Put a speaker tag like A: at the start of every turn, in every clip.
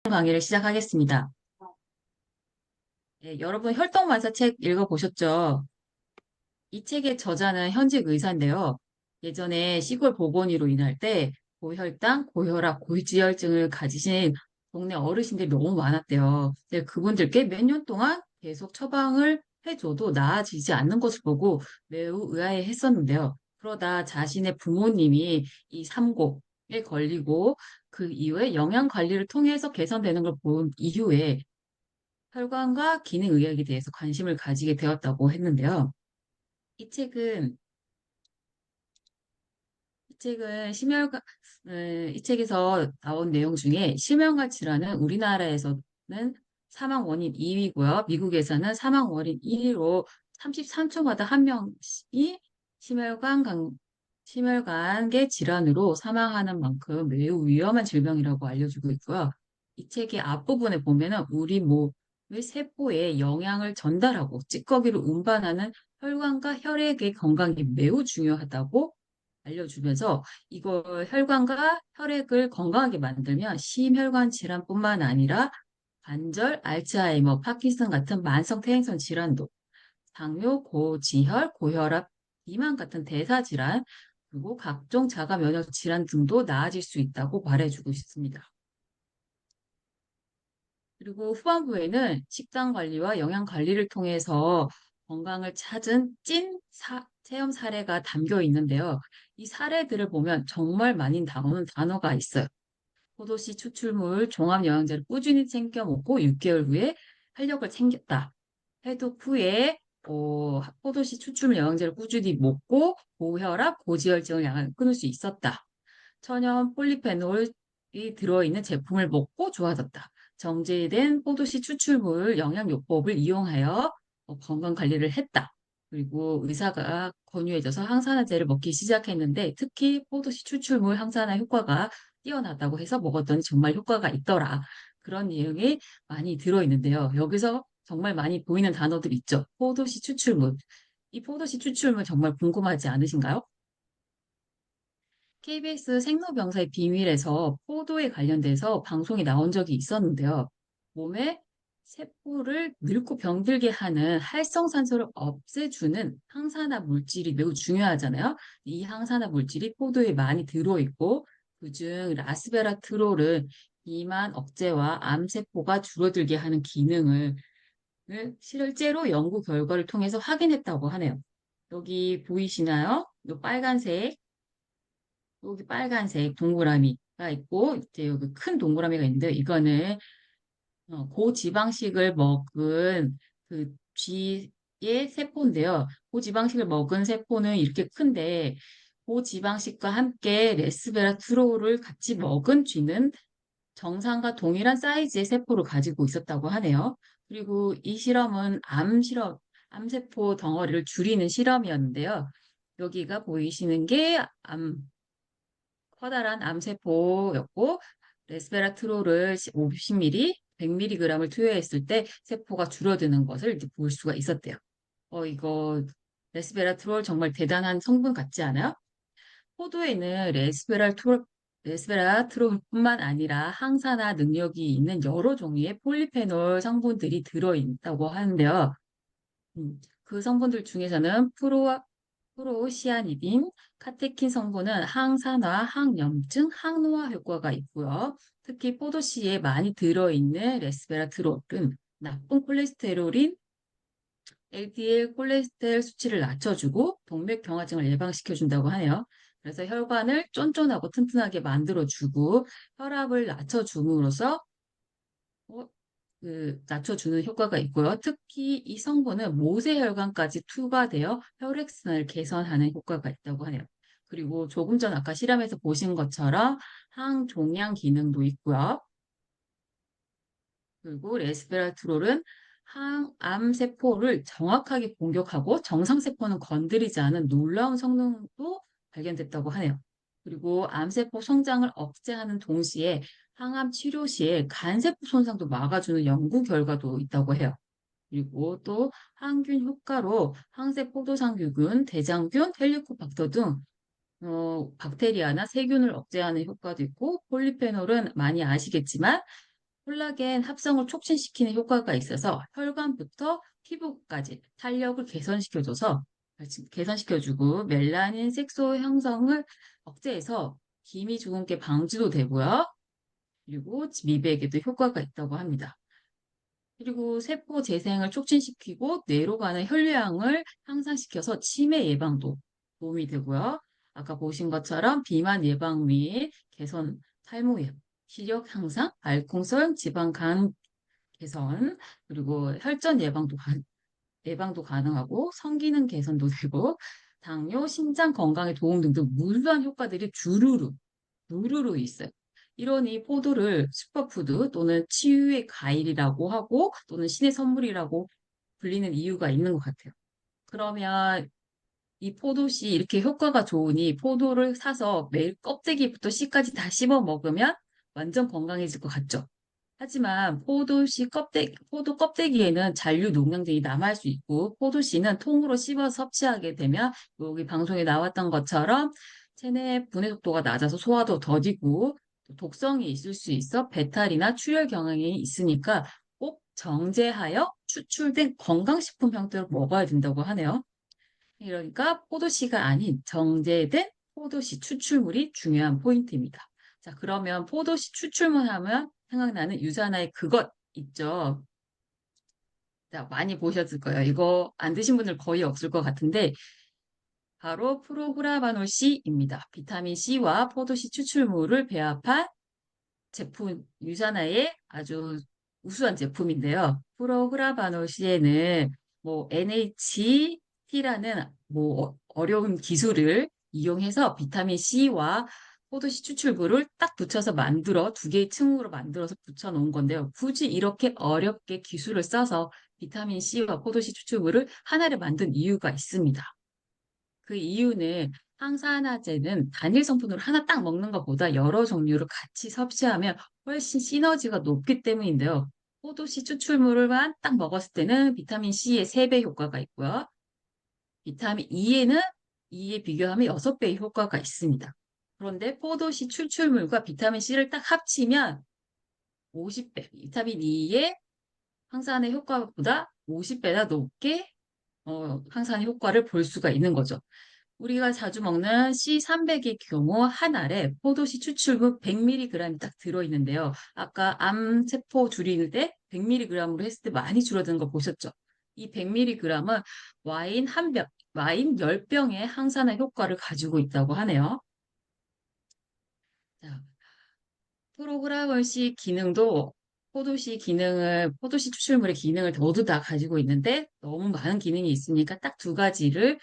A: 강의를 시작하겠습니다. 네, 여러분 혈통만사 책 읽어보셨죠? 이 책의 저자는 현직 의사인데요. 예전에 시골 보건의로 일할 때 고혈당, 고혈압, 고지혈증을 가지신 동네 어르신들이 너무 많았대요. 근데 그분들께 몇 년 동안 계속 처방을 해줘도 나아지지 않는 것을 보고 매우 의아해했었는데요. 그러다 자신의 부모님이 이 삼고에 걸리고 그 이후에 영양 관리를 통해서 개선되는 걸 본 이후에 혈관과 기능의학에 대해서 관심을 가지게 되었다고 했는데요. 이 책은, 이 책에서 나온 내용 중에 심혈관 질환은 우리나라에서는 사망 원인 2위고요. 미국에서는 사망 원인 1위로 33초마다 한 명이 심혈관계 질환으로 사망하는 만큼 매우 위험한 질병이라고 알려주고 있고요. 이 책의 앞부분에 보면은 우리 몸의 세포에 영양을 전달하고 찌꺼기를 운반하는 혈관과 혈액의 건강이 매우 중요하다고 알려주면서 이걸 혈관과 혈액을 건강하게 만들면 심혈관 질환뿐만 아니라 관절, 알츠하이머, 파킨슨 같은 만성 퇴행성 질환도, 당뇨, 고지혈, 고혈압, 비만 같은 대사 질환, 그리고 각종 자가 면역 질환 등도 나아질 수 있다고 말해주고 있습니다. 그리고 후반부에는 식단 관리와 영양 관리를 통해서 건강을 찾은 체험 사례가 담겨 있는데요. 이 사례들을 보면 정말 많이 나오는 단어가 있어요. 포도씨 추출물 종합영양제를 꾸준히 챙겨 먹고 6개월 후에 활력을 챙겼다. 해독 후에 포도씨 추출물 영양제를 꾸준히 먹고 고혈압, 고지혈증을 약간 끊을 수 있었다. 천연 폴리페놀이 들어있는 제품을 먹고 좋아졌다. 정제된 포도씨 추출물 영양요법을 이용하여 건강 관리를 했다. 그리고 의사가 권유해줘서 항산화제를 먹기 시작했는데 특히 포도씨 추출물 항산화 효과가 뛰어나다고 해서 먹었더니 정말 효과가 있더라. 그런 내용이 많이 들어있는데요. 여기서 정말 많이 보이는 단어들 있죠. 포도씨 추출물. 이 포도씨 추출물 정말 궁금하지 않으신가요? KBS 생로병사의 비밀에서 포도에 관련돼서 방송이 나온 적이 있었는데요. 몸에 세포를 늙고 병들게 하는 활성산소를 없애주는 항산화 물질이 매우 중요하잖아요. 이 항산화 물질이 포도에 많이 들어있고 그중 라스베라트롤은 비만 억제와 암세포가 줄어들게 하는 기능을 실제로 연구 결과를 통해서 확인했다고 하네요. 여기 보이시나요? 이 빨간색 여기 빨간색 동그라미가 있고 이제 여기 큰 동그라미가 있는데 이거는 고지방식을 먹은 그 쥐의 세포인데요. 고지방식을 먹은 세포는 이렇게 큰데 고지방식과 함께 레스베라트롤을 같이 먹은 쥐는 정상과 동일한 사이즈의 세포를 가지고 있었다고 하네요. 그리고 이 실험은 암세포 덩어리를 줄이는 실험이었는데요. 여기가 보이시는 게 커다란 암세포였고 레스베라트롤을 50ml, 100mg을 투여했을 때 세포가 줄어드는 것을 이제 볼 수가 있었대요. 이거 레스베라트롤 정말 대단한 성분 같지 않아요? 포도에는 레스베라트롤뿐만 아니라 항산화 능력이 있는 여러 종류의 폴리페놀 성분들이 들어있다고 하는데요. 그 성분들 중에서는 프로시아니딘, 카테킨 성분은 항산화, 항염증, 항노화 효과가 있고요. 특히 포도씨에 많이 들어있는 레스베라트롤은 나쁜 콜레스테롤인 LDL 콜레스테롤 수치를 낮춰주고 동맥경화증을 예방시켜준다고 하네요. 그래서 혈관을 쫀쫀하고 튼튼하게 만들어주고 혈압을 낮춰줌으로써 어, 낮춰주는 효과가 있고요. 특히 이 성분은 모세혈관까지 투과되어 혈액순환을 개선하는 효과가 있다고 하네요. 그리고 조금 전 아까 실험에서 보신 것처럼 항종양 기능도 있고요. 그리고 레스베라트롤은 항암세포를 정확하게 공격하고 정상세포는 건드리지 않은 놀라운 성능도 발견됐다고 하네요. 그리고 암세포 성장을 억제하는 동시에 항암 치료 시에 간세포 손상도 막아주는 연구 결과도 있다고 해요. 그리고 또 항균 효과로 항세포도상균, 대장균, 헬리코박터 등 박테리아나 세균을 억제하는 효과도 있고 폴리페놀은 많이 아시겠지만 콜라겐 합성을 촉진시키는 효과가 있어서 혈관부터 피부까지 탄력을 개선시켜주고 멜라닌 색소 형성을 억제해서 기미 주근깨 방지도 되고요. 그리고 미백에도 효과가 있다고 합니다. 그리고 세포 재생을 촉진시키고 뇌로 가는 혈류량을 향상시켜서 치매 예방도 도움이 되고요. 아까 보신 것처럼 비만 예방 및 개선, 탈모 예방, 시력 향상, 알콩솔, 지방 간 개선, 그리고 혈전 예방도 가능하고 성기능 개선도 되고 당뇨, 심장 건강에 도움 등등 무수한 효과들이 누르르 있어요. 이러니 포도를 슈퍼푸드 또는 치유의 과일이라고 하고 또는 신의 선물이라고 불리는 이유가 있는 것 같아요. 그러면 이 포도씨 이렇게 효과가 좋으니 포도를 사서 매일 껍데기부터 씨까지 다 씹어 먹으면 완전 건강해질 것 같죠? 하지만 포도 껍데기에는 잔류 농양들이 남을 수 있고, 포도씨는 통으로 씹어 섭취하게 되면, 여기 방송에 나왔던 것처럼, 체내 분해 속도가 낮아서 소화도 더디고, 또 독성이 있을 수 있어 배탈이나 출혈 경향이 있으니까 꼭 정제하여 추출된 건강식품 형태로 먹어야 된다고 하네요. 그러니까 포도씨가 아닌 정제된 포도씨 추출물이 중요한 포인트입니다. 자, 그러면 포도씨 추출물 하면 생각나는 유산화의 그것 있죠. 자, 많이 보셨을 거예요. 이거 안 드신 분들 거의 없을 것 같은데 바로 프로후라바놀 C입니다. 비타민 C와 포도씨 추출물을 배합한 제품 유산화의 아주 우수한 제품인데요. 프로후라바놀 C에는 뭐 NHT라는 뭐 어려운 기술을 이용해서 비타민 C와 포도씨 추출물을 딱 붙여서 만들어 두 개의 층으로 만들어서 붙여 놓은 건데요. 굳이 이렇게 어렵게 기술을 써서 비타민 C와 포도씨 추출물을 하나를 만든 이유가 있습니다. 그 이유는 항산화제는 단일 성분으로 하나 딱 먹는 것보다 여러 종류를 같이 섭취하면 훨씬 시너지가 높기 때문인데요. 포도씨 추출물만 딱 먹었을 때는 비타민 C의 3배 효과가 있고요. 비타민 E에는 E에 비교하면 6배의 효과가 있습니다. 그런데 포도씨 추출물과 비타민 C를 딱 합치면 50배, 비타민 E의 항산의 효과보다 50배나 높게 항산의 효과를 볼 수가 있는 거죠. 우리가 자주 먹는 C300의 경우 한 알에 포도씨 추출물 100mg이 딱 들어있는데요. 아까 암세포 줄이는 때 100mg으로 했을 때 많이 줄어드는 거 보셨죠? 이 100mg은 와인 한 병, 와인 10병의 항산화 효과를 가지고 있다고 하네요. 자, 프로그라멀시 기능도 포도씨 추출물의 기능을 모두 다 가지고 있는데 너무 많은 기능이 있으니까 딱 두 가지를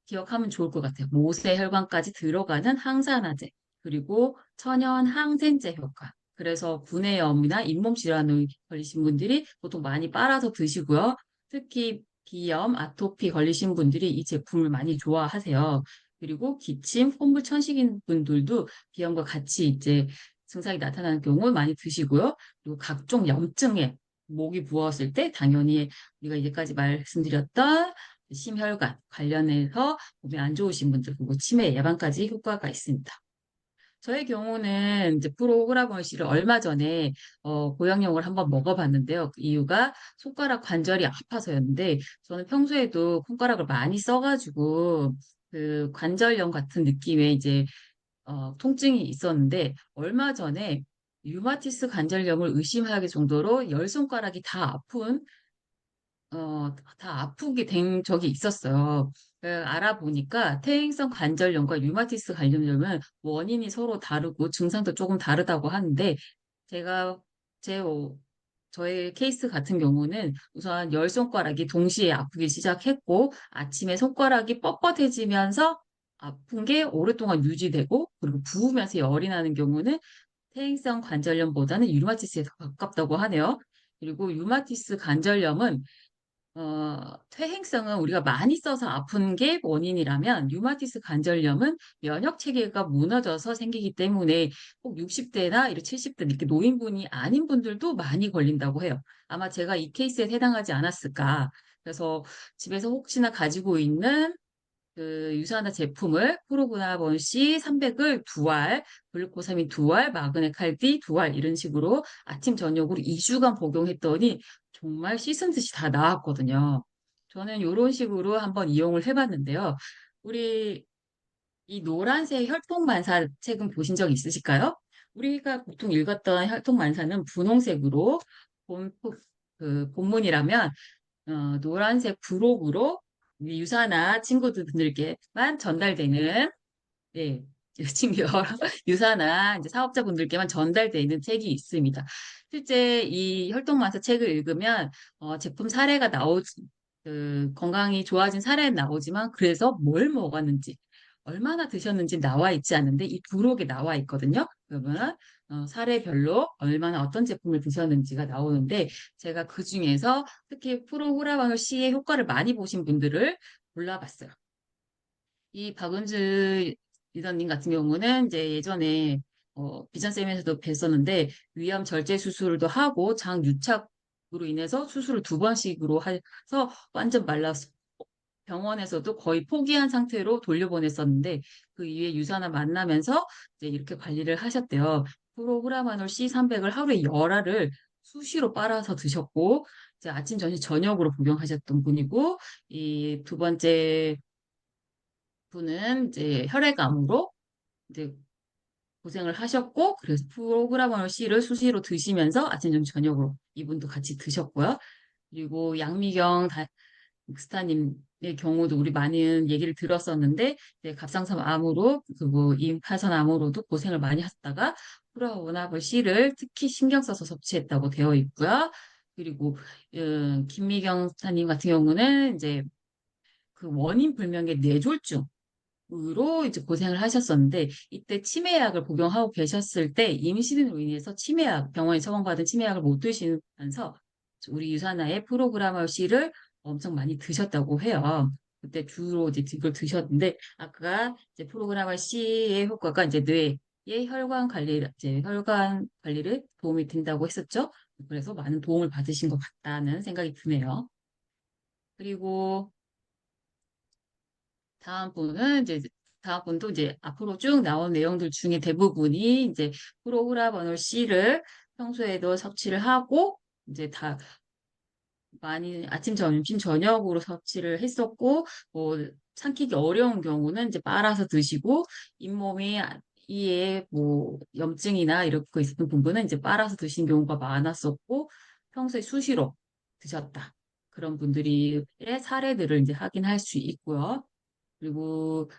A: 기억하면 좋을 것 같아요. 모세 혈관까지 들어가는 항산화제, 그리고 천연 항생제 효과. 그래서 구내염이나 잇몸 질환을 걸리신 분들이 보통 많이 빨아서 드시고요. 특히 비염, 아토피 걸리신 분들이 이 제품을 많이 좋아하세요. 그리고 기침, 콧물 천식인 분들도 비염과 같이 이제 증상이 나타나는 경우 많이 드시고요. 그리고 각종 염증에 목이 부었을 때 당연히 우리가 이제까지 말씀드렸던 심혈관 관련해서 몸이 안 좋으신 분들 그리고 치매 예방까지 효과가 있습니다. 저의 경우는 이제 프로그라몰씨를 얼마 전에 보양용을 한번 먹어봤는데요. 그 이유가 손가락 관절이 아파서였는데 저는 평소에도 손가락을 많이 써가지고 그 관절염 같은 느낌의 이제 통증이 있었는데 얼마 전에 류마티스 관절염을 의심하게 정도로 열 손가락이 다 아프게 된 적이 있었어요. 알아보니까 퇴행성 관절염과 류마티스 관절염은 원인이 서로 다르고 증상도 조금 다르다고 하는데 제가 제 저의 케이스 같은 경우는 우선 열 손가락이 동시에 아프기 시작했고 아침에 손가락이 뻣뻣해지면서 아픈 게 오랫동안 유지되고 그리고 부으면서 열이 나는 경우는 퇴행성 관절염보다는 류마티스에 더 가깝다고 하네요. 그리고 류마티스 관절염은 퇴행성은 우리가 많이 써서 아픈 게 원인이라면 류마티스 관절염은 면역 체계가 무너져서 생기기 때문에 꼭 60대나 이렇게 70대 이렇게 노인분이 아닌 분들도 많이 걸린다고 해요. 아마 제가 이 케이스에 해당하지 않았을까. 그래서 집에서 혹시나 가지고 있는 그 유산화 제품을 프로구나본 C 300을 두 알, 글루코사민 두 알, 마그네칼디 두 알 이런 식으로 아침 저녁으로 2주간 복용했더니 정말 씻은 듯이 다 나았거든요. 저는 이런 식으로 한번 이용을 해봤는데요. 우리 이 노란색 혈통만사 책은 보신 적 있으실까요? 우리가 보통 읽었던 혈통만사는 분홍색으로 그 본문이라면 노란색 부록으로 우리 유사나 친구들께만 전달되는 네, 친구 유사나 이제 사업자분들께만 전달되는 책이 있습니다. 실제 이 혈통만사 책을 읽으면 제품 사례가 그 건강이 좋아진 사례는 나오지만 그래서 뭘 먹었는지 얼마나 드셨는지 나와 있지 않은데 이 부록에 나와 있거든요. 그러면 사례별로 얼마나 어떤 제품을 드셨는지가 나오는데 제가 그 중에서 특히 프로후라방울 C의 효과를 많이 보신 분들을 골라봤어요. 이 박은주 리더님 같은 경우는 이제 예전에 비전쌤에서도 뵀었는데 위암 절제 수술도 하고 장 유착으로 인해서 수술을 두 번씩으로 해서 완전 말랐어. 병원에서도 거의 포기한 상태로 돌려보냈었는데 그 이후에 유산을 만나면서 이제 이렇게 관리를 하셨대요. 프로후라마놀 C300을 하루에 열알을 수시로 빨아서 드셨고 이제 아침, 점심, 저녁으로 복용하셨던 분이고 이 두 번째 분은 이제 혈액암으로 이제 고생을 하셨고 그래서 프로그라머널 C를 수시로 드시면서 아침, 점심, 저녁으로 이분도 같이 드셨고요. 그리고 양미경 스타님의 경우도 우리 많은 얘기를 들었었는데 이제 갑상선 암으로 그리고 임파선 암으로도 고생을 많이 하셨다가 프로오나블 C를 특히 신경 써서 섭취했다고 되어 있고요. 그리고 김미경 스타님 같은 경우는 이제 그 원인 불명의 뇌졸중 으로 이제 고생을 하셨었는데 이때 치매약을 복용하고 계셨을 때 임신으로 인해서 치매약 병원에 처방받은 치매약을 못 드시면서 우리 유산화의 프로그라머 C를 엄청 많이 드셨다고 해요. 그때 주로 이제 이걸 드셨는데 아까 이제 프로그라머 C의 효과가 이제 뇌의 혈관 관리를 도움이 된다고 했었죠. 그래서 많은 도움을 받으신 것 같다는 생각이 드네요. 그리고 다음 분은 이제 다음 분도 이제 앞으로 쭉 나온 내용들 중에 대부분이 이제 프로후라버놀 C를 평소에도 섭취를 하고 이제 다 많이 아침, 점심, 저녁으로 섭취를 했었고 뭐 삼키기 어려운 경우는 이제 빨아서 드시고 잇몸이 이에 뭐 염증이나 이렇게 있었던 부분은 이제 빨아서 드신 경우가 많았었고 평소에 수시로 드셨다. 그런 분들의 사례들을 이제 확인할 수 있고요. 그리고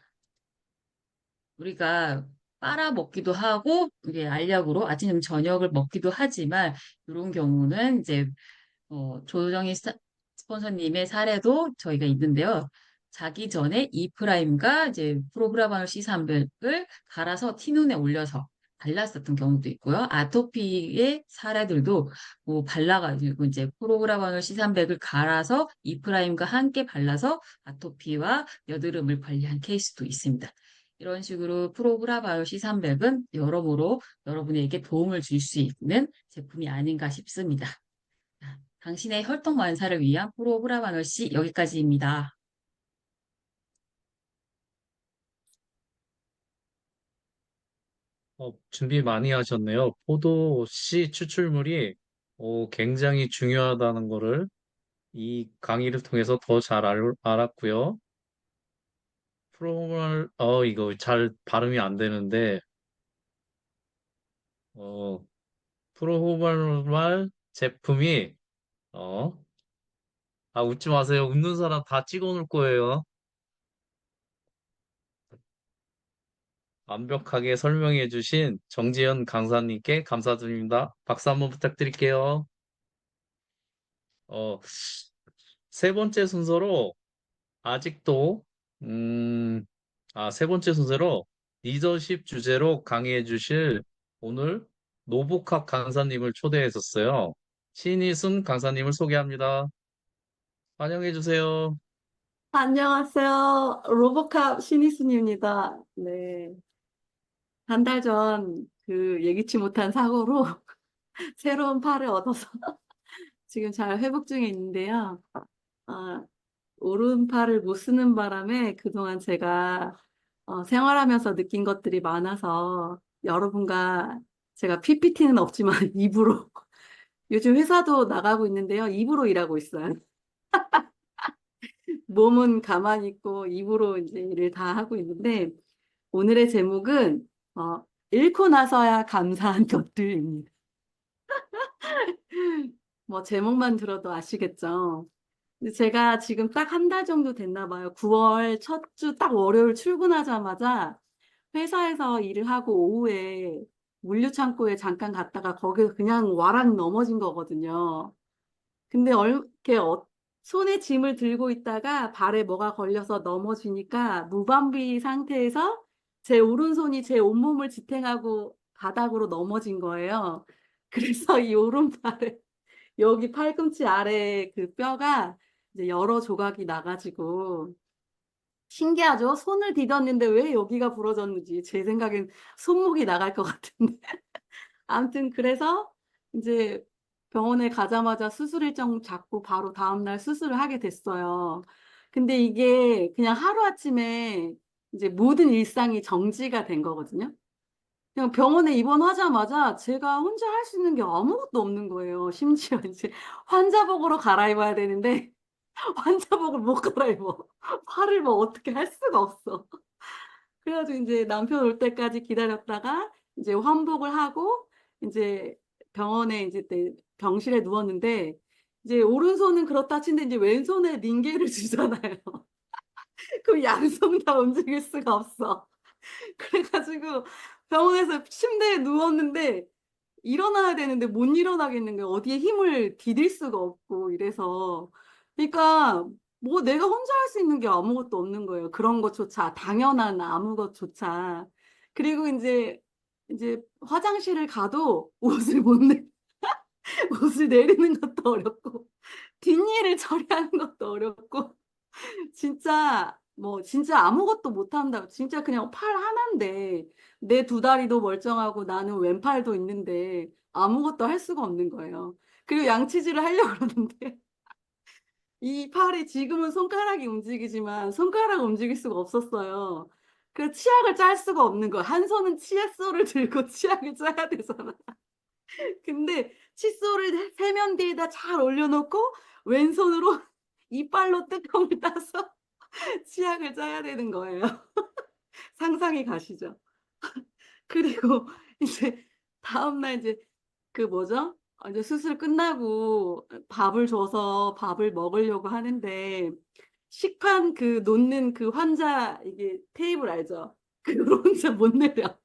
A: 우리가 빨아 먹기도 하고 이게 알약으로 아침, 점심, 저녁을 먹기도 하지만 이런 경우는 이제 조정희 스폰서님의 사례도 저희가 있는데요. 자기 전에 이프라임과 이제 프로그라마놀 C300을 갈아서 티눈에 올려서 발랐었던 경우도 있고요. 아토피의 사례들도 뭐 발라가지고 이제 프로그라마놀 C300을 갈아서 이프라임과 함께 발라서 아토피와 여드름을 관리한 케이스도 있습니다. 이런 식으로 프로그라바이오 C300은 여러모로 여러분에게 도움을 줄 수 있는 제품이 아닌가 싶습니다. 당신의 혈통 완사를 위한 프로그라마널 C 여기까지입니다.
B: 준비 많이 하셨네요. 포도 씨 추출물이 굉장히 중요하다는 거를 이 강의를 통해서 더 잘 알았고요. 이거 잘 발음이 안 되는데, 어, 프로호멀 제품이, 어, 웃지 마세요. 웃는 사람 다 찍어 놓을 거예요. 완벽하게 설명해 주신 정지현 강사님께 감사드립니다. 박수 한번 부탁드릴게요. 어, 세 번째 순서로 아직도, 음, 세 번째 순서로 리더십 주제로 강의해 주실 오늘 노복학 강사님을 초대했었어요. 신희순 강사님을 소개합니다. 환영해 주세요.
C: 안녕하세요. 로보캅 신희순입니다. 네. 한 달 전 그 예기치 못한 사고로 새로운 팔을 얻어서 지금 잘 회복 중에 있는데요. 아, 오른팔을 못 쓰는 바람에 그동안 제가 생활하면서 느낀 것들이 많아서 여러분과 제가 PPT는 없지만 입으로 요즘 회사도 나가고 있는데요. 입으로 일하고 있어요. 몸은 가만히 있고 입으로 이제 일을 다 하고 있는데 오늘의 제목은 잃고 나서야 감사한 것들입니다. 뭐 제목만 들어도 아시겠죠? 근데 제가 지금 딱 한 달 정도 됐나 봐요. 9월 첫 주 딱 월요일 출근하자마자 회사에서 일을 하고 오후에 물류창고에 잠깐 갔다가 거기서 그냥 와락 넘어진 거거든요. 근데 이렇게 손에 짐을 들고 있다가 발에 뭐가 걸려서 넘어지니까 무방비 상태에서 제 오른손이 제 온몸을 지탱하고 바닥으로 넘어진 거예요. 그래서 이 오른팔에 여기 팔꿈치 아래 그 뼈가 이제 여러 조각이 나가지고 신기하죠? 손을 디뎠는데 왜 여기가 부러졌는지 제 생각엔 손목이 나갈 것 같은데. 아무튼 그래서 이제 병원에 가자마자 수술 일정 잡고 바로 다음날 수술을 하게 됐어요. 근데 이게 그냥 하루아침에 이제 모든 일상이 정지가 된 거거든요. 그냥 병원에 입원하자마자 제가 혼자 할 수 있는 게 아무것도 없는 거예요. 심지어 이제 환자복으로 갈아입어야 되는데 환자복을 못 갈아입어. 팔을 뭐 어떻게 할 수가 없어. 그래가지고 이제 남편 올 때까지 기다렸다가 이제 환복을 하고 이제 병원에 이제 병실에 누웠는데 이제 오른손은 그렇다 치는데 이제 왼손에 링겔을 주잖아요. 그럼 양손 다 움직일 수가 없어. 그래가지고 병원에서 침대에 누웠는데 일어나야 되는데 못 일어나겠는 거예요. 어디에 힘을 디딜 수가 없고 이래서. 그러니까 뭐 내가 혼자 할 수 있는 게 아무것도 없는 거예요. 그런 것조차 당연한 아무것조차. 그리고 이제 화장실을 가도 옷을 못 내, 옷을 내리는 것도 어렵고 뒷일을 처리하는 것도 어렵고 진짜 뭐 진짜 아무것도 못한다. 진짜 그냥 팔 하나인데 내 두 다리도 멀쩡하고 나는 왼팔도 있는데 아무것도 할 수가 없는 거예요. 그리고 양치질을 하려고 그러는데 이 팔이 지금은 손가락이 움직이지만 손가락 움직일 수가 없었어요. 그 치약을 짤 수가 없는 거야. 한 손은 치약솔을 들고 치약을 짜야 되잖아. 근데 칫솔을 세면대에다 잘 올려놓고 왼손으로 이빨로 뚜껑을 따서 치약을 짜야 되는 거예요. 상상이 가시죠? 그리고 이제 다음날 이제 그 뭐죠? 이제 수술 끝나고 밥을 줘서 밥을 먹으려고 하는데 식판 그 놓는 그 환자 이게 테이블 알죠? 그걸 혼자 못 내려.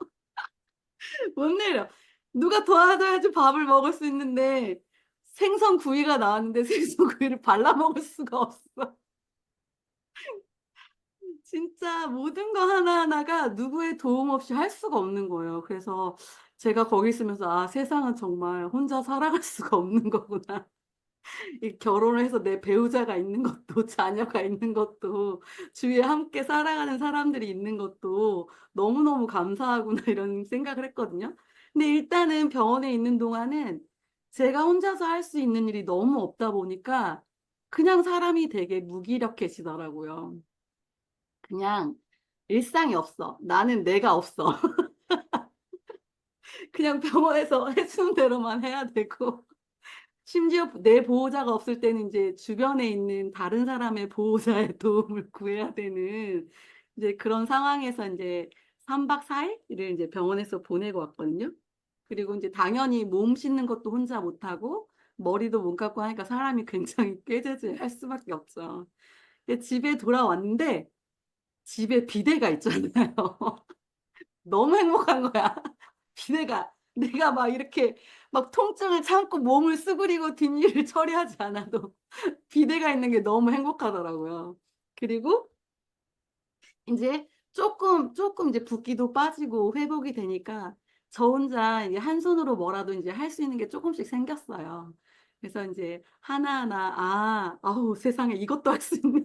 C: 못 내려. 누가 도와줘야지 밥을 먹을 수 있는데 생선 구이가 나왔는데 생선 구이를 발라 먹을 수가 없어. 진짜 모든 거 하나하나가 누구의 도움 없이 할 수가 없는 거예요. 그래서 제가 거기 있으면서 아, 세상은 정말 혼자 살아갈 수가 없는 거구나. 이 결혼을 해서 내 배우자가 있는 것도 자녀가 있는 것도 주위에 함께 살아가는 사람들이 있는 것도 너무너무 감사하구나 이런 생각을 했거든요. 근데 일단은 병원에 있는 동안은 제가 혼자서 할 수 있는 일이 너무 없다 보니까 그냥 사람이 되게 무기력해지더라고요. 그냥 일상이 없어. 나는 내가 없어. 그냥 병원에서 해주는 대로만 해야 되고 심지어 내 보호자가 없을 때는 이제 주변에 있는 다른 사람의 보호자의 도움을 구해야 되는 이제 그런 상황에서 이제 3박 4일을 이제 병원에서 보내고 왔거든요. 그리고 이제 당연히 몸 씻는 것도 혼자 못하고 머리도 못 감고 하니까 사람이 굉장히 꾀죄죄할 수밖에 없죠. 근데 집에 돌아왔는데 집에 비데가 있잖아요. 너무 행복한 거야. 비내가 내가 막 이렇게 막 통증을 참고 몸을 수그리고 뒷일을 처리하지 않아도 비대가 있는 게 너무 행복하더라고요. 그리고 이제 조금 이제 붓기도 빠지고 회복이 되니까 저 혼자 이제 한 손으로 뭐라도 이제 할 수 있는 게 조금씩 생겼어요. 그래서 이제 하나하나 아우 세상에 이것도 할 수 있네.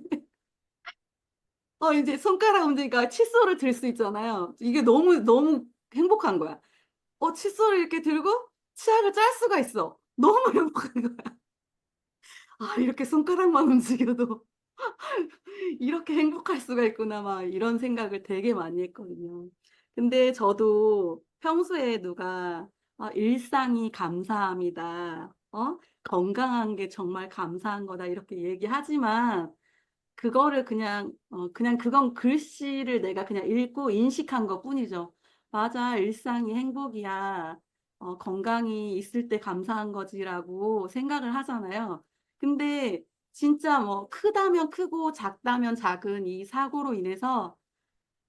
C: 이제 손가락 움직이니까 칫솔을 들 수 있잖아요. 이게 너무 행복한 거야. 칫솔을 이렇게 들고 치약을 짤 수가 있어. 너무 행복한 거야. 아, 이렇게 손가락만 움직여도 이렇게 행복할 수가 있구나, 막 이런 생각을 되게 많이 했거든요. 근데 저도 평소에 누가 일상이 감사합니다. 건강한 게 정말 감사한 거다. 이렇게 얘기하지만 그거를 그냥 그건 글씨를 내가 그냥 읽고 인식한 것 뿐이죠. 맞아, 일상이 행복이야. 건강이 있을 때 감사한 거지라고 생각을 하잖아요. 근데 진짜 뭐 크다면 크고 작다면 작은 이 사고로 인해서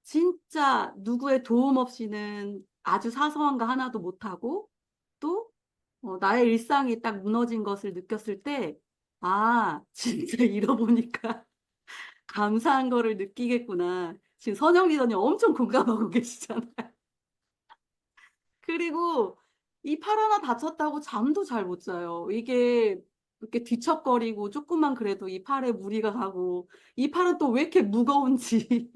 C: 진짜 누구의 도움 없이는 아주 사소한 거 하나도 못하고 또 나의 일상이 딱 무너진 것을 느꼈을 때, 아, 진짜 잃어보니까 감사한 거를 느끼겠구나. 지금 선영 리더님 엄청 공감하고 계시잖아요. 그리고 이 팔 하나 다쳤다고 잠도 잘 못 자요. 이게 이렇게 뒤척거리고 조금만 그래도 이 팔에 무리가 가고 이 팔은 또 왜 이렇게 무거운지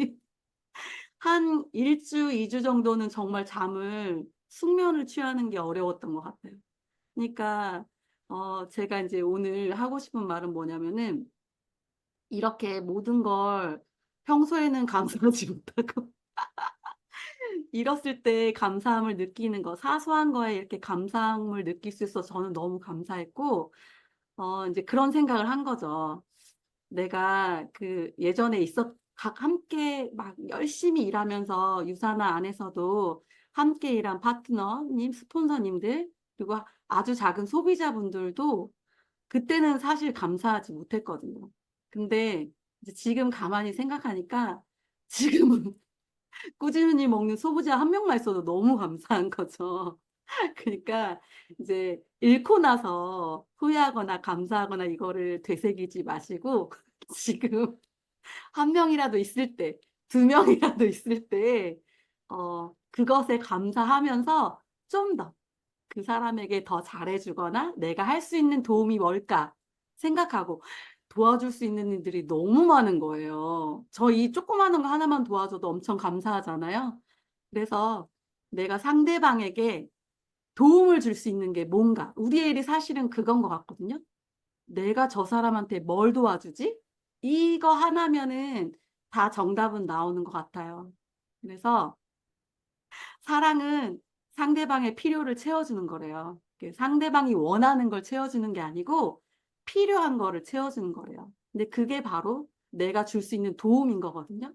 C: 한 1주, 2주 정도는 정말 숙면을 취하는 게 어려웠던 것 같아요. 그러니까 제가 이제 오늘 하고 싶은 말은 뭐냐면은 이렇게 모든 걸 평소에는 감사하지 못하고 잃었을 때 감사함을 느끼는 거, 사소한 거에 이렇게 감사함을 느낄 수 있어서 저는 너무 감사했고, 이제 그런 생각을 한 거죠. 내가 그 예전에 함께 막 열심히 일하면서 유사나 안에서도 함께 일한 파트너님, 스폰서님들, 그리고 아주 작은 소비자분들도 그때는 사실 감사하지 못했거든요. 근데 이제 지금 가만히 생각하니까 지금은 꾸준히 먹는 소비자 한 명만 있어도 너무 감사한 거죠. 그러니까 이제 잃고 나서 후회하거나 감사하거나 이거를 되새기지 마시고 지금 한 명이라도 있을 때, 두 명이라도 있을 때, 그것에 감사하면서 좀 더 그 사람에게 더 잘해주거나 내가 할 수 있는 도움이 뭘까 생각하고 도와줄 수 있는 일들이 너무 많은 거예요. 저 이 조그마한 거 하나만 도와줘도 엄청 감사하잖아요. 그래서 내가 상대방에게 도움을 줄 수 있는 게 뭔가 우리의 일이 사실은 그건 것 같거든요. 내가 저 사람한테 뭘 도와주지? 이거 하나면은 다 정답은 나오는 것 같아요. 그래서 사랑은 상대방의 필요를 채워주는 거래요. 상대방이 원하는 걸 채워주는 게 아니고 필요한 거를 채워주는 거래요. 근데 그게 바로 내가 줄 수 있는 도움인 거거든요.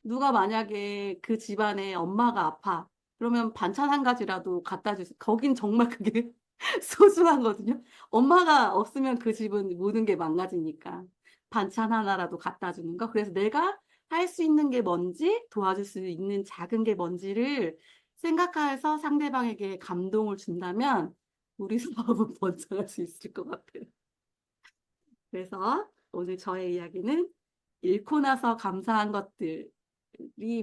C: 누가 만약에 그 집안에 엄마가 아파. 그러면 반찬 한 가지라도 갖다 주세요. 거긴 정말 그게 소중하거든요. 엄마가 없으면 그 집은 모든 게 망가지니까. 반찬 하나라도 갖다 주는 거. 그래서 내가 할 수 있는 게 뭔지, 도와줄 수 있는 작은 게 뭔지를 생각해서 상대방에게 감동을 준다면 우리 사업은 번창할 수 있을 것 같아요. 그래서 오늘 저의 이야기는 잃고 나서 감사한 것들이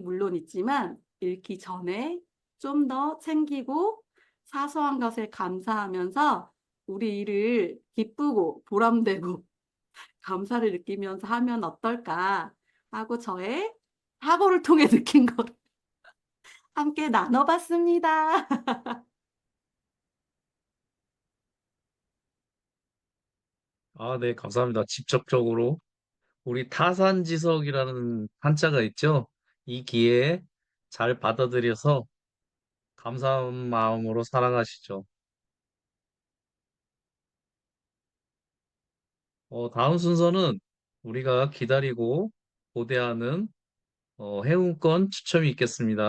C: 물론 있지만 잃기 전에 좀 더 챙기고 사소한 것에 감사하면서 우리 일을 기쁘고 보람되고 감사를 느끼면서 하면 어떨까 하고 저의 사고를 통해 느낀 것 함께 나눠봤습니다.
B: 아, 네, 감사합니다. 직접적으로 우리 타산지석이라는 한자가 있죠. 이 기회에 잘 받아들여서 감사한 마음으로 살아가시죠. 다음 순서는 우리가 기다리고 고대하는 회원권 추첨이 있겠습니다.